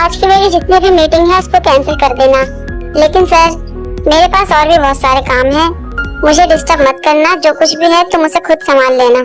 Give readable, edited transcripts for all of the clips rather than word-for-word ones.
आज की मेरी जितनी भी मीटिंग है उसको कैंसिल कर देना। लेकिन सर, मेरे पास और भी बहुत सारे काम हैं। मुझे डिस्टर्ब मत करना, जो कुछ भी है तुम उसे खुद संभाल लेना।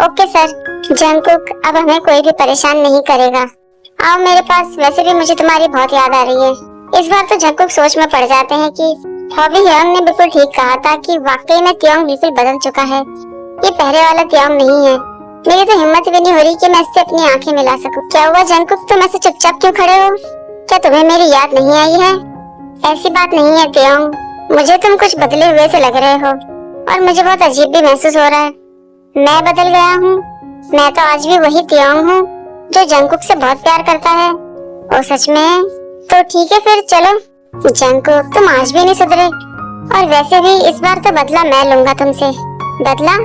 Okay sir. जंगकुक, अब हमें कोई भी परेशान नहीं करेगा। आओ मेरे पास, वैसे भी मुझे तुम्हारी बहुत याद आ रही है। इस बार तो जंगकुक सोच में पड़ जाते हैं कि हॉबी ह्योंग ने बिल्कुल ठीक कहा था कि वाकई में त्योंग बिल्कुल बदल चुका है। ये पहले वाला त्योंग नहीं है। मेरी तो हिम्मत भी नहीं हो रही कि मैं इससे अपनी आंखें मिला सकूं। क्या हुआ जंगकुक, तुम ऐसे चुपचाप क्यों खड़े हो? क्या तुम्हें मेरी याद नहीं आई है? ऐसी बात नहीं है त्योंग, मुझे तुम कुछ बदले हुए से लग रहे हो और मुझे बहुत अजीब भी महसूस हो रहा है। मैं बदल गया हूँ? मैं तो आज भी वही त्योंग हूँ जो जंगकुक से बहुत प्यार करता है। ओ सच में? तो ठीक है फिर चलो। जंगकुक, तुम आज भी नहीं सुधरे। और वैसे भी इस बार तो बदला मैं लूंगा तुमसे। बदला?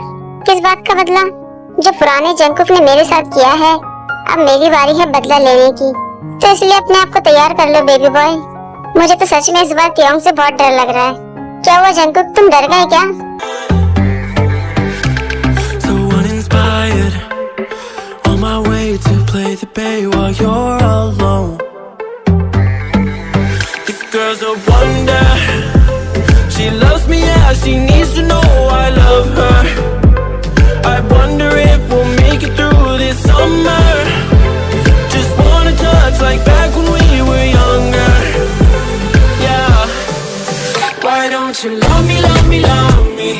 किस बात का बदला? जो पुराने जंगकुक ने मेरे साथ किया है, अब मेरी बारी है बदला लेने की। तो इसलिए अपने आप को तैयार कर लो बेबी बॉय। मुझे तो सच में इस बार त्योंग से बहुत डर लग रहा है। क्या हुआ जंगकुक, तुम डर गए क्या? Girl's a wonder. She loves me, yeah, she needs to know I love her. I wonder if we'll make it through this summer. Just wanna touch like back when we were younger. Yeah. Why don't you love me, love me, love me?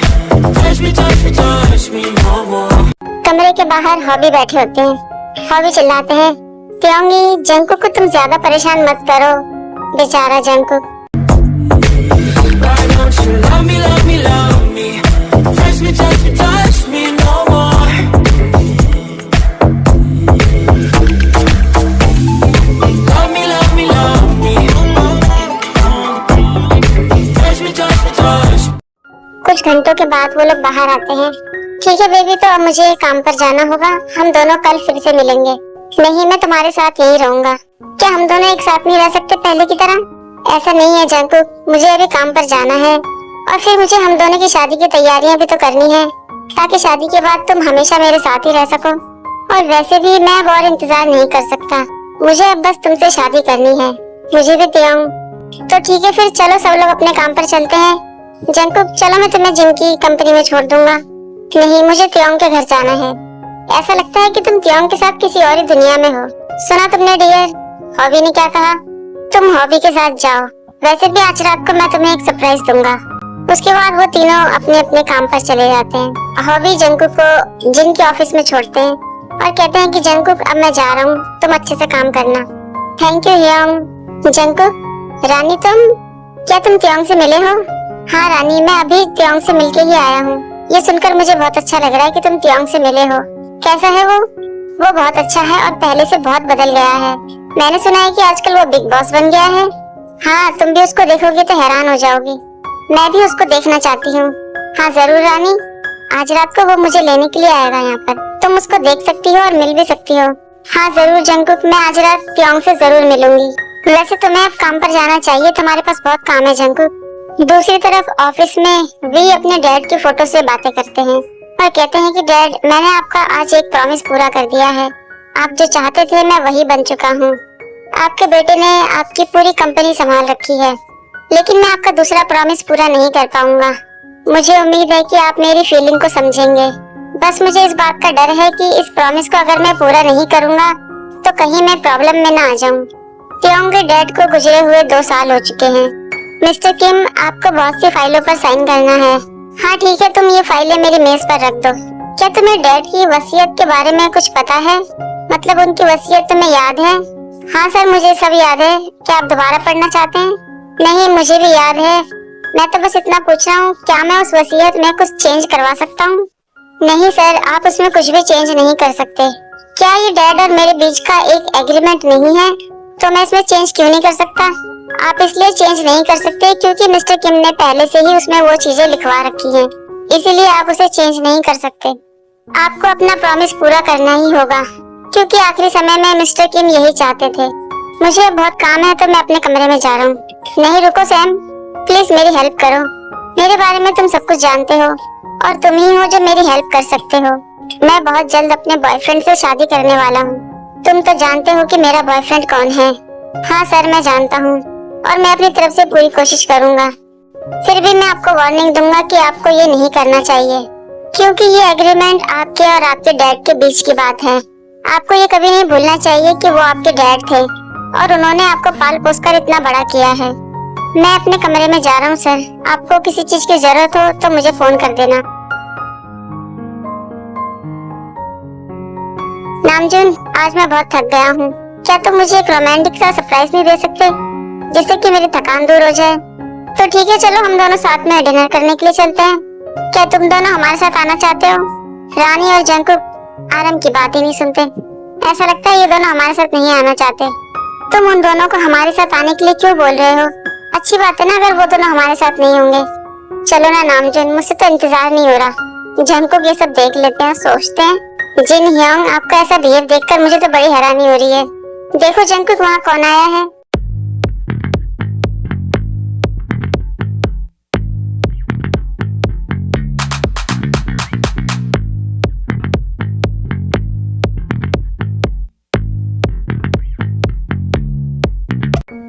Touch me, touch me, touch me no more. कमरे के बाहर hobby बैठे होते हैं। Hobby चिल्लाते हैं, त्योंगी, Jungkook को तुम ज्यादा परेशान मत करो। बेचारा जंगकुक। कुछ घंटों के बाद वो लोग बाहर आते हैं। ठीक है बेबी, तो अब मुझे काम पर जाना होगा। हम दोनों कल फिर से मिलेंगे। नहीं, मैं तुम्हारे साथ यही रहूंगा। क्या हम दोनों एक साथ नहीं रह सकते पहले की तरह? ऐसा नहीं है जंगकुक, मुझे अभी काम पर जाना है और फिर मुझे हम दोनों की शादी की तैयारियां भी तो करनी है, ताकि शादी के बाद तुम हमेशा मेरे साथ ही रह सको। और वैसे भी मैं अब और इंतजार नहीं कर सकता। मुझे अब बस तुमसे शादी करनी है। मुझे भी त्योंग। तो ठीक है फिर, चलो सब लोग अपने काम पर चलते हैं। जंगकुक, चलो मैं तुम्हें जिम की कंपनी में छोड़ दूंगा। नहीं, मुझे त्योंग के घर जाना है। ऐसा लगता है कि तुम त्योंग के साथ किसी और ही दुनिया में हो। सुना तुमने डियर, हॉबी ने क्या कहा? तुम हॉबी के साथ जाओ। वैसे भी आज रात को मैं तुम्हें एक सरप्राइज दूंगा। उसके बाद वो तीनों अपने अपने काम पर चले जाते हैं। हॉबी जंगकुक को जिम के ऑफिस में छोड़ते हैं और कहते हैं कि जंगकुक, अब मैं जा रहा हूँ, तुम अच्छे से काम करना। Thank you Hyeong. जंगकुक, रानी क्या तुम त्योंग से मिले हो? हाँ रानी, मैं अभी त्योंग से मिलके ही आया हूँ। ये सुनकर मुझे बहुत अच्छा लग रहा है कि तुम त्योंग से मिले हो। कैसा है वो? वो बहुत अच्छा है और पहले से बहुत बदल गया है। मैंने सुना है कि आजकल वो बिग बॉस बन गया है। हाँ, तुम भी उसको देखोगे तो हैरान हो जाओगी। मैं भी उसको देखना चाहती हूँ। हाँ जरूर रानी, आज रात को वो मुझे लेने के लिए आएगा यहाँ पर। तुम उसको देख सकती हो और मिल भी सकती हो। हाँ जरूर जंगकुक, मैं आज रात त्योंग से जरूर मिलूंगी। वैसे तुम्हें अब काम पर जाना चाहिए, तुम्हारे पास बहुत काम है जंगकुक। दूसरी तरफ ऑफिस में वी अपने डैड की फोटो से बातें करते हैं और कहते हैं कि डैड, मैंने आपका आज एक प्रॉमिस पूरा कर दिया है। आप जो चाहते थे मैं वही बन चुका हूँ। आपके बेटे ने आपकी पूरी कंपनी संभाल रखी है, लेकिन मैं आपका दूसरा प्रॉमिस पूरा नहीं कर पाऊंगा। मुझे उम्मीद है कि आप मेरी फीलिंग को समझेंगे। बस मुझे इस बात का डर है कि इस प्रॉमिस को अगर मैं पूरा नहीं करूंगा तो कहीं मैं प्रॉब्लम में ना आ जाऊं। त्योंग के डैड को गुजरे हुए 2 साल हो चुके हैं। मिस्टर किम, आपको बहुत सी फाइलों पर साइन करना है। हाँ ठीक है, तुम ये फाइलें मेरी मेज पर रख दो। क्या तुम्हें डैड की वसीयत के बारे में कुछ पता है? मतलब उनकी वसीयत तुम्हें याद है? हाँ सर, मुझे सब याद है। क्या आप दोबारा पढ़ना चाहते हैं? नहीं, मुझे भी याद है। मैं तो बस इतना पूछ रहा हूँ, क्या मैं उस वसीयत में कुछ चेंज करवा सकता हूँ? नहीं सर, आप उसमें कुछ भी चेंज नहीं कर सकते। क्या ये डैड और मेरे बीच का एक एग्रीमेंट नहीं है? तो मैं इसमें चेंज क्यों नहीं कर सकता? आप इसलिए चेंज नहीं कर सकते क्योंकि मिस्टर किम ने पहले से ही उसमें वो चीजें लिखवा रखी हैं। इसीलिए आप उसे चेंज नहीं कर सकते। आपको अपना प्रॉमिस पूरा करना ही होगा, क्योंकि आखिरी समय में मिस्टर किम यही चाहते थे। मुझे अब बहुत काम है तो मैं अपने कमरे में जा रहा हूँ। नहीं रुको सैम, प्लीज मेरी हेल्प करो। मेरे बारे में तुम सब कुछ जानते हो और तुम ही हो जो मेरी हेल्प कर सकते हो। मैं बहुत जल्द अपने बॉयफ्रेंड से शादी करने वाला हूँ। तुम तो जानते हो कि मेरा बॉयफ्रेंड कौन है। हाँ सर, मैं जानता हूँ और मैं अपनी तरफ से पूरी कोशिश करूँगा। फिर भी मैं आपको वार्निंग दूंगा कि आपको ये नहीं करना चाहिए, क्योंकि ये एग्रीमेंट आपके और आपके डैड के बीच की बात है। आपको ये कभी नहीं भूलना चाहिए कि वो आपके डैड थे और उन्होंने आपको पाल पोस कर इतना बड़ा किया है। मैं अपने कमरे में जा रहा हूँ सर, आपको किसी चीज की जरूरत हो तो मुझे फोन कर देना। नामजून, आज मैं बहुत थक गया हूँ। क्या तुम मुझे एक रोमांटिक सा सरप्राइज नहीं दे सकते, जिससे कि मेरी थकान दूर हो जाए? तो ठीक है, चलो हम दोनों साथ में डिनर करने के लिए चलते हैं। क्या तुम दोनों हमारे साथ आना चाहते हो? रानी और जंकुक आरम की बात ही नहीं सुनते। ऐसा लगता है ये दोनों हमारे साथ नहीं आना चाहते। तुम उन दोनों को हमारे साथ आने के लिए क्यों बोल रहे हो? अच्छी बात है ना अगर वो दोनों हमारे साथ नहीं होंगे। चलो ना नामजून, मुझसे तो इंतजार नहीं हो रहा। जंकुक ये सब देख लेते हैं, सोचते हैं। जिन ह्योंग, आपका ऐसा बिहेव देखकर मुझे तो बड़ी हैरानी हो रही है। देखो जंकुक, वहाँ कौन आया है?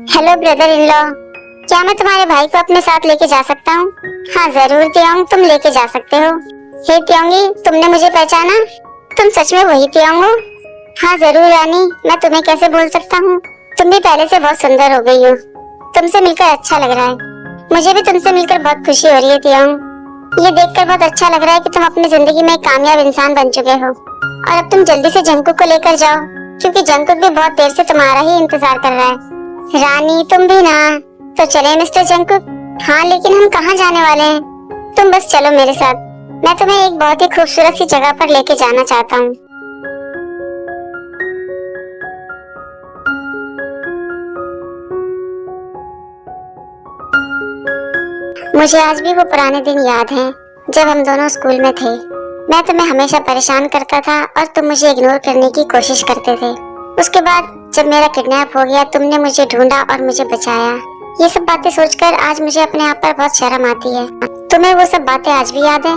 हेलो ब्रदर इन लॉ, क्या मैं तुम्हारे भाई को अपने साथ लेके जा सकता हूँ? हाँ जरूर त्योंग, तुम लेके जा सकते हो। हे त्योंगी, तुमने मुझे पहचाना? तुम सच में वही त्योंग हो? हाँ जरूर रानी, मैं तुम्हें कैसे भूल सकता हूँ। तुम भी पहले से बहुत सुंदर हो गई हो। तुमसे मिलकर अच्छा लग रहा है। मुझे भी तुमसे मिलकर बहुत खुशी हो रही है त्योंग। ये देखकर बहुत अच्छा लग रहा है कि तुम अपनी जिंदगी में एक कामयाब इंसान बन चुके हो। और अब तुम जल्दी से जंकुक को लेकर जाओ, क्योंकि जंकुक भी बहुत देर से तुम्हारा ही इंतजार कर रहा है। रानी तुम भी ना? तो चले मिस्टर जंकुक। हाँ लेकिन हम कहाँ जाने वाले हैं? तुम बस चलो मेरे साथ, मैं तुम्हें एक बहुत ही खूबसूरत सी जगह पर लेके जाना चाहता हूँ। मुझे आज भी वो पुराने दिन याद हैं जब हम दोनों स्कूल में थे। मैं तुम्हें हमेशा परेशान करता था और तुम मुझे इग्नोर करने की कोशिश करते थे। उसके बाद जब मेरा किडनैप हो गया, तुमने मुझे ढूंढा और मुझे बचाया। ये सब बातें सोचकर आज मुझे अपने आप पर बहुत शर्म आती है। तुम्हें वो सब बातें आज भी याद है?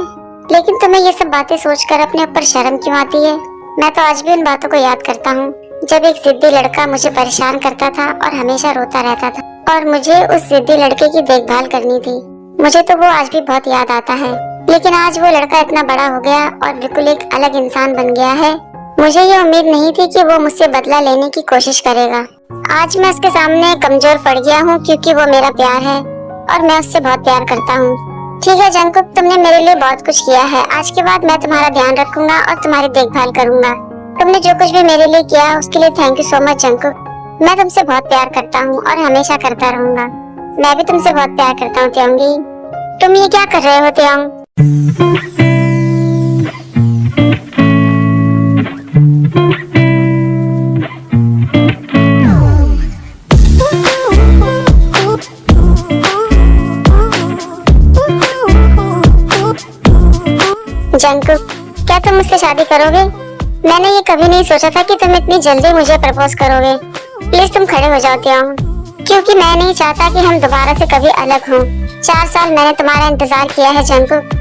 लेकिन तुम्हें ये सब बातें सोचकर अपने ऊपर शर्म क्यों आती है? मैं तो आज भी उन बातों को याद करता हूँ जब एक जिद्दी लड़का मुझे परेशान करता था और हमेशा रोता रहता था और मुझे उस जिद्दी लड़के की देखभाल करनी थी। मुझे तो वो आज भी बहुत याद आता है। लेकिन आज वो लड़का इतना बड़ा हो गया और बिल्कुल एक अलग इंसान बन गया है। मुझे ये उम्मीद नहीं थी कि वो मुझसे बदला लेने की कोशिश करेगा। आज मैं उसके सामने कमजोर पड़ गया हूँ क्योंकि वो मेरा प्यार है और मैं उससे बहुत प्यार करता हूँ। ठीक है जंकुक, तुमने मेरे लिए बहुत कुछ किया है। आज के बाद मैं तुम्हारा ध्यान रखूंगा और तुम्हारी देखभाल करूंगा। तुमने जो कुछ भी मेरे लिए किया उसके लिए thank you so much Jungkook. मैं तुमसे बहुत प्यार करता हूँ और हमेशा करता रहूंगा। मैं भी तुमसे बहुत प्यार करता हूँ त्योंगी। तुम ये क्या कर रहे हो त्योंग? जंकुक, क्या तुम मुझसे शादी करोगे? मैंने ये कभी नहीं सोचा था कि तुम इतनी जल्दी मुझे प्रपोज करोगे। प्लीज तुम खड़े हो जाओ त्योंग, क्योंकि मैं नहीं चाहता कि हम दोबारा से कभी अलग हों। 4 साल मैंने तुम्हारा इंतजार किया है जंकुक,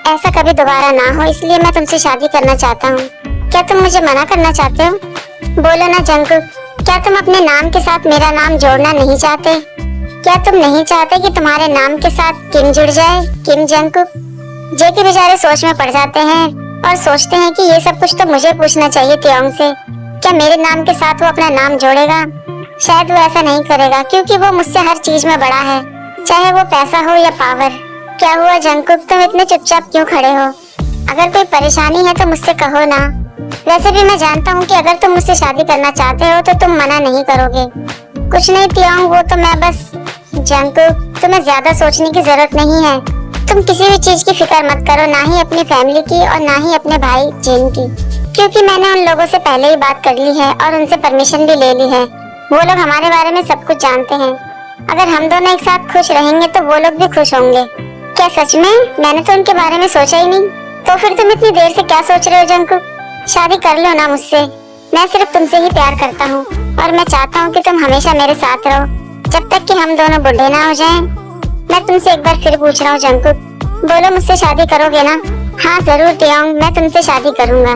ऐसा कभी दोबारा ना हो, इसलिए मैं तुमसे शादी करना चाहता हूँ। क्या तुम मुझे मना करना चाहते हो? बोलो ना जंकुक, क्या तुम अपने नाम के साथ मेरा नाम जोड़ना नहीं चाहते? क्या तुम नहीं चाहते कि तुम्हारे नाम के साथ किम जुड़ जाए? किम जंकुक। जेके बेचारे सोच में पड़ जाते हैं और सोचते हैं कि ये सब कुछ तो मुझे पूछना चाहिए त्योंग से। क्या मेरे नाम के साथ वो अपना नाम जोड़ेगा? शायद वो ऐसा नहीं करेगा क्योंकि वो मुझसे हर चीज में बड़ा है, चाहे वो पैसा हो या पावर। क्या हुआ जंकुक, तुम इतने चुपचाप क्यों खड़े हो? अगर कोई परेशानी है तो मुझसे कहो ना। वैसे भी मैं जानता हूँ कि अगर तुम मुझसे शादी करना चाहते हो तो तुम मना नहीं करोगे। कुछ नहीं त्योंग, वो तो मैं बस। जंकुक, तुम्हें ज्यादा सोचने की जरूरत नहीं है। तुम किसी भी चीज की फिक्र मत करो, ना ही अपनी फैमिली की और ना ही अपने भाई जिन की, क्योंकि मैंने उन लोगों से पहले ही बात कर ली है और उनसे परमिशन भी ले ली है। वो लोग हमारे बारे में सब कुछ जानते हैं। अगर हम दोनों एक साथ खुश रहेंगे तो वो लोग भी खुश होंगे। क्या सच में? मैंने तो उनके बारे में सोचा ही नहीं। तो फिर तुम इतनी देर से क्या सोच रहे हो जंकुक? शादी कर लो ना मुझसे। मैं सिर्फ तुमसे ही प्यार करता हूँ और मैं चाहता हूँ कि तुम हमेशा मेरे साथ रहो जब तक कि हम दोनों बूढ़े ना हो जाएं। मैं तुमसे एक बार फिर पूछ रहा हूँ जंकुक, बोलो मुझसे शादी करोगे ना? हाँ जरूर त्योंग, मैं तुमसे शादी करूँगा।